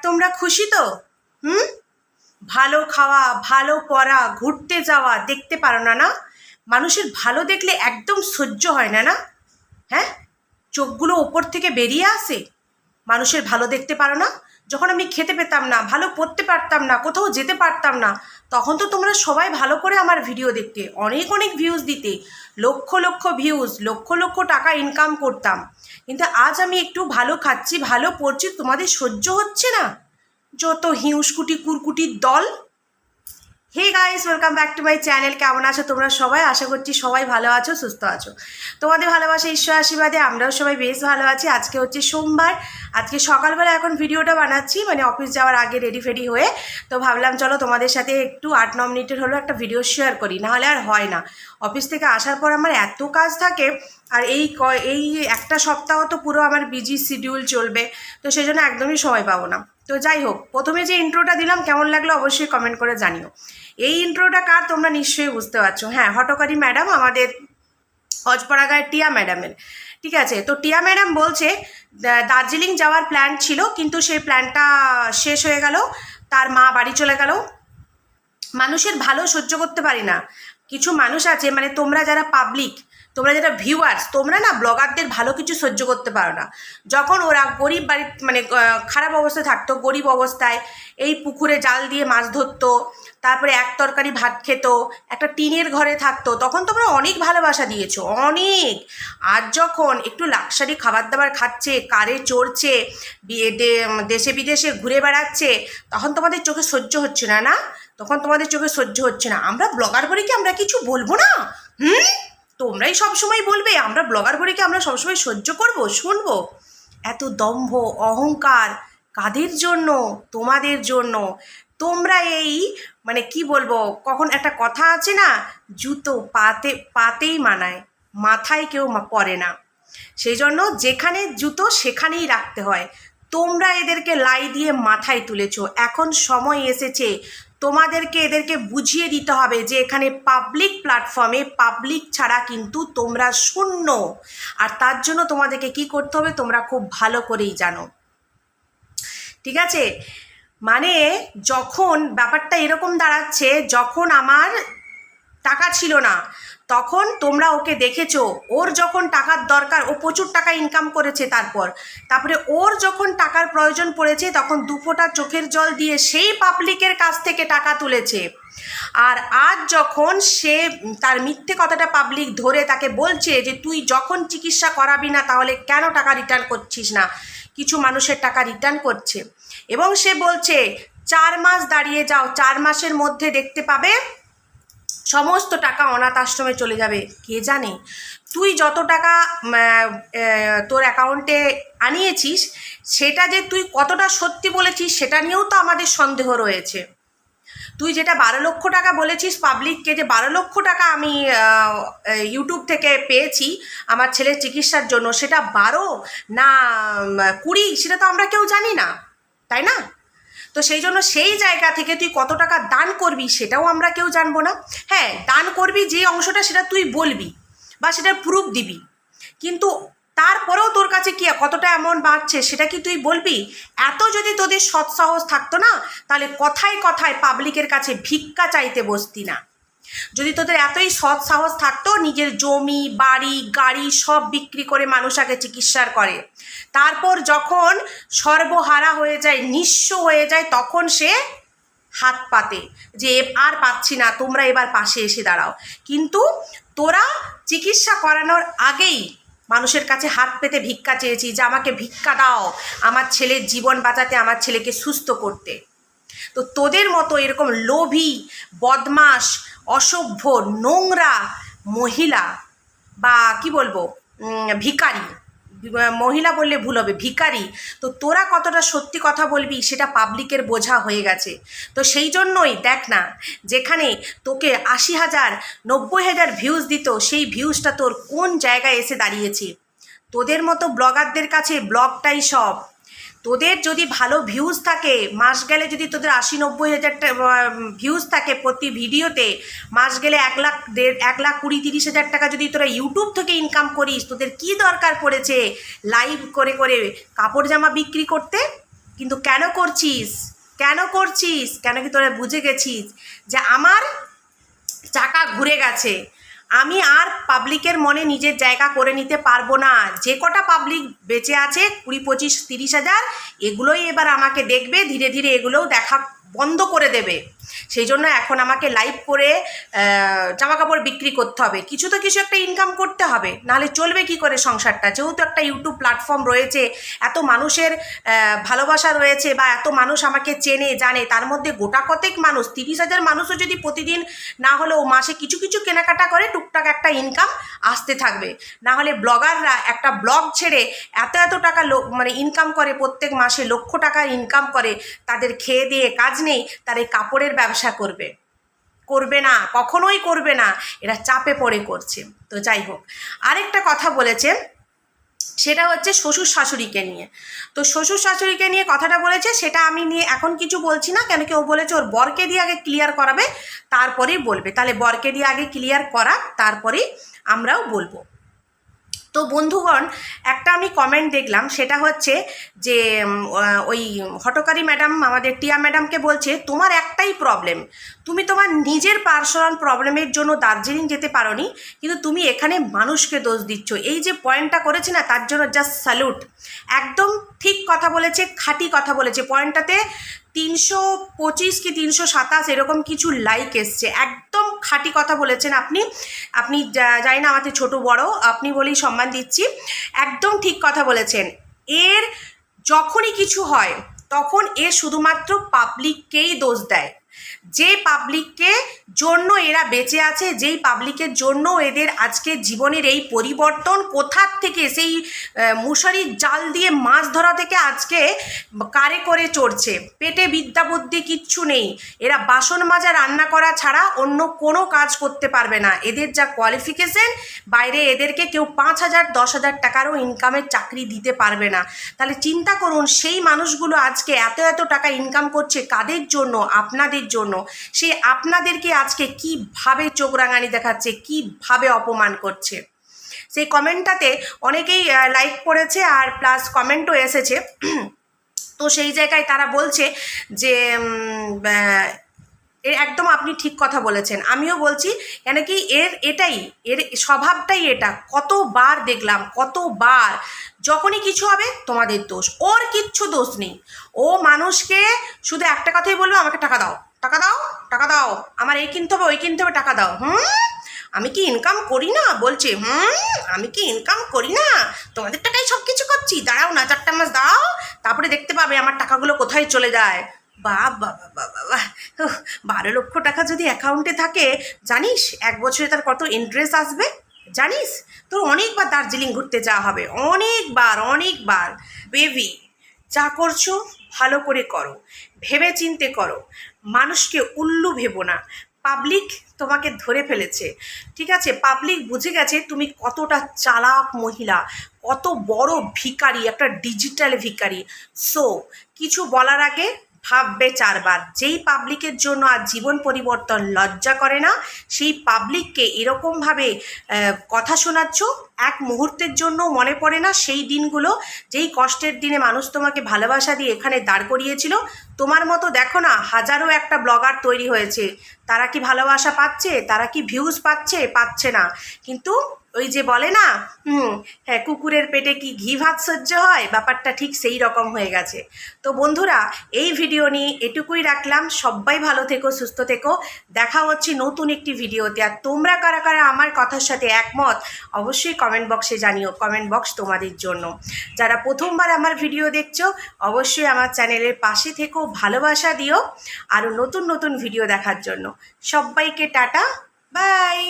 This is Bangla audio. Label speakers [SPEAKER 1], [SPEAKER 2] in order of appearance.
[SPEAKER 1] তোমরা খুশি তো? হুম? ভালো খাওয়া, ভালো পড়া, ঘুরতে যাওয়া দেখতে পারো না? না, মানুষের ভালো দেখলে একদম সহ্য হয় না? না, হ্যাঁ, চোখগুলো ওপর থেকে বেরিয়ে আসে। মানুষের ভালো দেখতে পারো না? যখন আমি খেতে পেতাম না, ভালো পড়তে পারতাম না, কোথাও যেতে পারতাম না, তখন তো তোমরা সবাই ভালো করে আমার ভিডিও দেখতে, অনেক অনেক ভিউজ দিতে, লক্ষ লক্ষ ভিউজ, লক্ষ লক্ষ টাকা ইনকাম করতাম। কিন্তু আজ আমি একটু ভালো খাচ্ছি, ভালো পড়ছি, তোমাদের সহ্য হচ্ছে না? যত হিউসকুটি কুরকুটির দল। Hey guys, welcome back to my channel. কেমন আছো তোমরা সবাই? আশা করছি সবাই ভালো আছো, সুস্থ আছো। তোমাদের ভালোবাসা, ঈশ্বর আশীর্বাদে আমরাও সবাই বেশ ভালো আছি। আজকে হচ্ছে সোমবার। আজকে সকালবেলা এখন ভিডিওটা বানাচ্ছি, মানে অফিস যাওয়ার আগে রেডি ফেডি হয়ে। তো ভাবলাম চলো তোমাদের সাথে একটু 8-9 মিনিটের হলো একটা ভিডিও শেয়ার করি, নাহলে আর হয় না। অফিস থেকে আসার পর আমার এত কাজ থাকে, আর এই একটা সপ্তাহ তো পুরো আমার বিজি শিডিউল চলবে, তো সেই জন্য একদমই সময় পাবো না। তো যাই হোক, প্রথমে যে ইন্ট্রোটা দিলাম কেমন লাগলো অবশ্যই কমেন্ট করে জানিও। এই ইন্ট্রোটা কার তোমরা নিশ্চয়ই বুঝতে পারছো। হ্যাঁ, হটকারী ম্যাডাম, আমাদের অজপাড়াগাঁয়ের টিয়া ম্যাডামের। ঠিক আছে, তো টিয়া ম্যাডাম বলছে দার্জিলিং যাওয়ার প্ল্যান ছিল, কিন্তু সেই প্ল্যানটা শেষ হয়ে গেল, তার মা বাড়ি চলে গেল। মানুষের ভালো সহ্য করতে পারি না। কিছু মানুষ আছে, মানে তোমরা যারা পাবলিক, তোমরা যারা ভিউয়ার্স, তোমরা না ব্লগারদের ভালো কিছু সহ্য করতে পারো না। যখন ওরা গরিব বাড়ি, মানে খারাপ অবস্থায় থাকতো, গরিব অবস্থায় এই পুকুরে জাল দিয়ে মাছ ধরতো, তারপরে এক তরকারি ভাত খেত, একটা টিনের ঘরে থাকতো, তখন তোমরা অনেক ভালোবাসা দিয়েছো, অনেক। আজ যখন একটু লাক্সারি খাবার দাবার খাচ্ছে, কারে চড়ছে, দেশে বিদেশে ঘুরে বেড়াচ্ছে, তখন তোমাদের চোখে সহ্য হচ্ছে না? না, তখন তোমাদের চোখে সহ্য হচ্ছে না। আমরা ব্লগার বলে কি আমরা কিছু বলবো না? তোমরাই সবসময় বলবে আমরা ব্লগার বলে কি আমরা সবসময় সহ্য করব, শুনবো? এত দম্ভ অহংকার কাদের জন্য? তোমাদের জন্য। তোমরা এই, মানে কি বলবো, কখন একটা কথা আছে না, জুতো পাতেই মানায়, মাথায় কেউ পরে না। সেই জন্য যেখানে জুতো সেখানেই রাখতে হয়। তোমরা এদেরকে লাই দিয়ে মাথায় তুলেছো, এখন সময় এসেছে তোমাদেরকে এদেরকে বুঝিয়ে দিতে হবে যে এখানে পাবলিক প্ল্যাটফর্মে পাবলিক ছাড়া কিন্তু তোমরা শূন্য। আর তার জন্য তোমাদেরকে কি করতে হবে তোমরা খুব ভালো করেই জানো। ঠিক আছে, মানে যখন ব্যাপারটা এরকম দাঁড়াচ্ছে, যখন আমার টাকা ছিল না তখন তোমরা ওকে দেখেছো, ওর যখন টাকার দরকার, ও প্রচুর টাকা ইনকাম করেছে, তারপরে ওর যখন টাকার প্রয়োজন পড়েছে তখন দুফোঁটা চোখের জল দিয়ে সেই পাবলিকের কাছ থেকে টাকা তুলেছে। আর আজ যখন সে তার মিথ্যে কথাটা পাবলিক ধরে তাকে বলছে যে তুই যখন চিকিৎসা করাবি না তাহলে কেন টাকা রিটার্ন করছিস না, কিছু মানুষের টাকা রিটার্ন করছে, এবং সে বলছে 4 মাস দাঁড়িয়ে যাও, 4 মাসের মধ্যে দেখতে পাবে সমস্ত টাকা অনাথ আশ্রমে চলে যাবে। কে জানে তুই যত টাকা তোর অ্যাকাউন্টে আনিয়েছিস সেটা যে তুই কতটা সত্যি বলেছিস সেটা নিয়েও তো আমাদের সন্দেহ রয়েছে। তুই যেটা 12 লক্ষ টাকা বলেছিস পাবলিককে, যে 12 লক্ষ টাকা আমি ইউটিউব থেকে পেয়েছি আমার ছেলের চিকিৎসার জন্য, সেটা 12 না 20 সেটা তো আমরা কেউ জানি না, তাই না? তো সেই জন্য সেই জায়গা থেকে তুই কত টাকা দান করবি সেটাও আমরা কেউ জানবো না। হ্যাঁ, দান করবি যে অংশটা সেটা তুই বলবি বা সেটার প্রুফ দিবি, কিন্তু তারপরেও তোর কাছে কি কতটা অ্যামাউন্ট বাড়ছে সেটা কি তুই বলবি? এত যদি তোদের সৎসাহস থাকতো না তাহলে কথায় কথায় পাবলিকের কাছে ভিক্ষা চাইতে বসতি না। যদি তোদের এতই সৎ সাহস থাকতো, নিজের জমি বাড়ি গাড়ি সব বিক্রি করে মানুষ আগে চিকিৎসার করে, তারপর যখন সর্বহারা হয়ে যায়, নিঃস্ব হয়ে যায়, তখন সে হাত পাতে যে আর পাচ্ছি না, তোমরা এবার পাশে এসে দাঁড়াও। কিন্তু তোরা চিকিৎসা করানোর আগেই মানুষের কাছে হাত পেতে ভিক্ষা চেয়েছি যে আমাকে ভিক্ষা দাও আমার ছেলের জীবন বাঁচাতে, আমার ছেলেকে সুস্থ করতে। তো তোদের মতো এরকম লোভী, বদমাস, অসভ্য, নোংরা মহিলা, বা কি বলবো, ভিখারি, মহিলা বললে ভুল হবে, ভিখারি, তো তোরা কতটা সত্যি কথা বলবি সেটা পাবলিকের বোঝা হয়ে গেছে। তো সেই জন্যই দেখ না, যেখানে তোকে 80,000 90,000 ভিউজ দিত, সেই ভিউজটা তোর কোন জায়গায় এসে দাঁড়িয়েছে। তোদের মতো ব্লগারদের কাছে ব্লগটাই সব। তোদের যদি ভালো ভিউজ থাকে, মাস গেলে যদি তোদের 80-90,000 ভিউজ থাকে প্রতি ভিডিওতে, মাস গেলে 1 লাখ 1,20,000-30,000 টাকা যদি তোরা ইউটিউব থেকে ইনকাম করিস, তোদের কি দরকার পড়েছে লাইভ করে করে কাপড় জামা বিক্রি করতে? কিন্তু কেন করছিস, কেন করছিস, কেন কি তোরা বুঝে গেছিস যে আমার চাকা ঘুরে গেছে, আমি আর পাবলিকের মনে নিজের জায়গা করে নিতে পারবো না। যে কটা পাবলিক বেঁচে আছে 20, 25, 30 হাজার, এগুলোই এবার আমাকে দেখবে, ধীরে ধীরে এগুলোও দেখা বন্ধ করে দেবে। সেই জন্য এখন আমাকে লাইভ করে জামা কাপড় বিক্রি করতে হবে, কিছু তো কিছু একটা ইনকাম করতে হবে, নাহলে চলবে কি করে সংসারটা। যেহেতু একটা ইউটিউব প্ল্যাটফর্ম রয়েছে, এত মানুষের ভালোবাসা রয়েছে, বা এত মানুষ আমাকে চেনে জানে, তার মধ্যে গোটা কতেক মানুষ, 30,000 মানুষও যদি প্রতিদিন না হলেও মাসে কিছু কিছু কেনাকাটা করে, টুকটাক একটা ইনকাম আসতে থাকবে। না হলে ব্লগাররা একটা ব্লগ ছেড়ে এত এত টাকা মানে ইনকাম করে, প্রত্যেক মাসে লক্ষ টাকা ইনকাম করে, তাদের খেয়ে দিয়ে কাজ নেই, তার এই কাপড়ের ব্যবসা করবে? করবে না, কখনোই করবে না, এরা চাপে পড়ে করছে। তো যাই হোক, আরেকটা কথা বলেছে, সেটা হচ্ছে শ্বশুর শাশুড়িকে নিয়ে। তো শ্বশুর শাশুড়িকে নিয়ে কথাটা বলেছে, সেটা আমি নিয়ে এখন কিছু বলছি না, কেন কি ও বলেছে ওর বরকে দিয়ে আগে ক্লিয়ার করাবে, তারপরেই বলবে। তাহলে বরকে দিয়ে আগে ক্লিয়ার করা, তারপরেই আমরাও বলবো। তো বন্ধুগণ, একটা আমি কমেন্ট দেখলাম, সেটা হচ্ছে যে ওই হটকারী ম্যাডাম আমাদের টিয়া ম্যাডামকে বলছে, তোমার একটাই প্রবলেম, তুমি তোমার নিজের পার্সোনাল প্রবলেমের জন্য দার্জিলিং যেতে পারোনি, কিন্তু তুমি এখানে মানুষকে দোষ দিচ্ছ। এই যে পয়েন্টটা করেছে না, তার জন্য জাস্ট স্যালুট। একদম ঠিক কথা বলেছে, খাঁটি কথা বলেছে। পয়েন্টটাতে 325 কি 327 এরকম কিছু লাইক এসছে। একদম খাঁটি কথা বলেছেন আপনি। আপনি জানি না আমাদের ছোট বড়, আপনি বলেই সম্মান দিচ্ছি। একদম ঠিক কথা বলেছেন। এর যখনই কিছু হয় তখন এ শুধুমাত্র পাবলিককেই দোষ দেয়। যে পাবলিককে জন্য এরা বেঁচে আছে, যেই পাবলিকের জন্য এদের আজকে জীবনের এই পরিবর্তন, কোথার থেকে সেই মশারির জাল দিয়ে মাছ ধরা থেকে আজকে কারে করে চড়ছে, পেটে বিদ্যা বুদ্ধি কিচ্ছু নেই। এরা বাসন মাজা রান্না করা ছাড়া অন্য কোনো কাজ করতে পারবে না। এদের যা কোয়ালিফিকেশন, বাইরে এদেরকে কেউ 5,000 10,000 টাকারও ইনকামের চাকরি দিতে পারবে না। তাহলে চিন্তা করুন, সেই মানুষগুলো আজকে এত এত টাকা ইনকাম করছে কাদের জন্য? আপনাদের জন্য। সে আপনাদেরকে আজকে কিভাবে চোখ রাঙানি দেখাচ্ছে, কিভাবে অপমান করছে। সেই কমেন্টটাতে অনেকেই লাইক করেছে, আর প্লাস কমেন্টও এসেছে। তো সেই জায়গায় তারা বলছে যে একদম আপনি ঠিক কথা বলেছেন। আমিও বলছি, কেন কি এর স্বভাবটাই এটা। কতবার দেখলাম, কতবার, যখনই কিছু হবে তোমাদের দোষ, ওর কিচ্ছু দোষ নেই। ও মানুষকে শুধু একটা কথাই বলবে, আমাকে টাকা দাও, টাকা দাও, টাকা দাও, আমার এই কিনতে হবে, ওই কিনতে হবে, টাকা দাও। আমি কি ইনকাম করি না? বলছে আমি কি ইনকাম করি না? তোমাদের টাকায় সব কিছু করছি, দাঁড়াও না 4টা মাস দাও, তারপরে দেখতে পাবে আমার টাকাগুলো কোথায় চলে যায়। বাবা, 12 লক্ষ টাকা যদি অ্যাকাউন্টে থাকে, জানিস 1 বছরে তার কত ইন্টারেস্ট আসবে? জানিস? তোর অনেকবার দার্জিলিং ঘুরতে যাওয়া হবে, অনেকবার অনেকবার। বেবি, যা করছো ভালো করে করো, ভেবে চিনতে করো, মানুষকে উল্লু ভেবো না। পাবলিক তোমাকে ধরে ফেলেছে, ঠিক আছে? পাবলিক বুঝে গেছে তুমি কতটা চালাক মহিলা, কত বড় ভিখারি, একটা ডিজিটাল ভিখারি। সো কিছু বলার আগে ভাববে 4 বার। যেই পাবলিকের জন্য আজ জীবন পরিবর্তন লজ্জা করে না, সেই পাবলিককে এরকমভাবে কথা শোনাচ্ছ, এক মুহূর্তের জন্য মনে পড়ে না সেই দিনগুলো, যেই কষ্টের দিনে মানুষ তোমাকে ভালোবাসা দিয়ে এখানে দাঁড় করিয়েছিল। তোমার মতো দেখো না, হাজারো একটা ব্লগার তৈরি হয়েছে, তারা কি ভালোবাসা পাচ্ছে? তারা কি ভিউজ পাচ্ছে? পাচ্ছে না। কিন্তু ওই যে বলে না, হ্যাঁ, কুকুরের পেটে কি ঘি ভাত সহ্য হয়, ব্যাপারটা ঠিক সেই রকম হয়ে গেছে। তো বন্ধুরা, এই ভিডিও নিয়ে এটুকুই রাখলাম। সবাই ভালো থেকো, সুস্থ থেকো। দেখা হচ্ছে নতুন একটি ভিডিওতে। আর তোমরা কারা কারা আমার কথার সাথে একমত, অবশ্যই কমেন্ট বক্সে জানিও। কমেন্ট বক্স তোমাদের জন্য। যারা প্রথমবার আমার ভিডিও দেখছো, অবশ্যই আমার চ্যানেলের পাশে থেকো, ভালোবাসা দিও আরও নতুন নতুন ভিডিও দেখার জন্য। সবাইকে টাটা, বাই।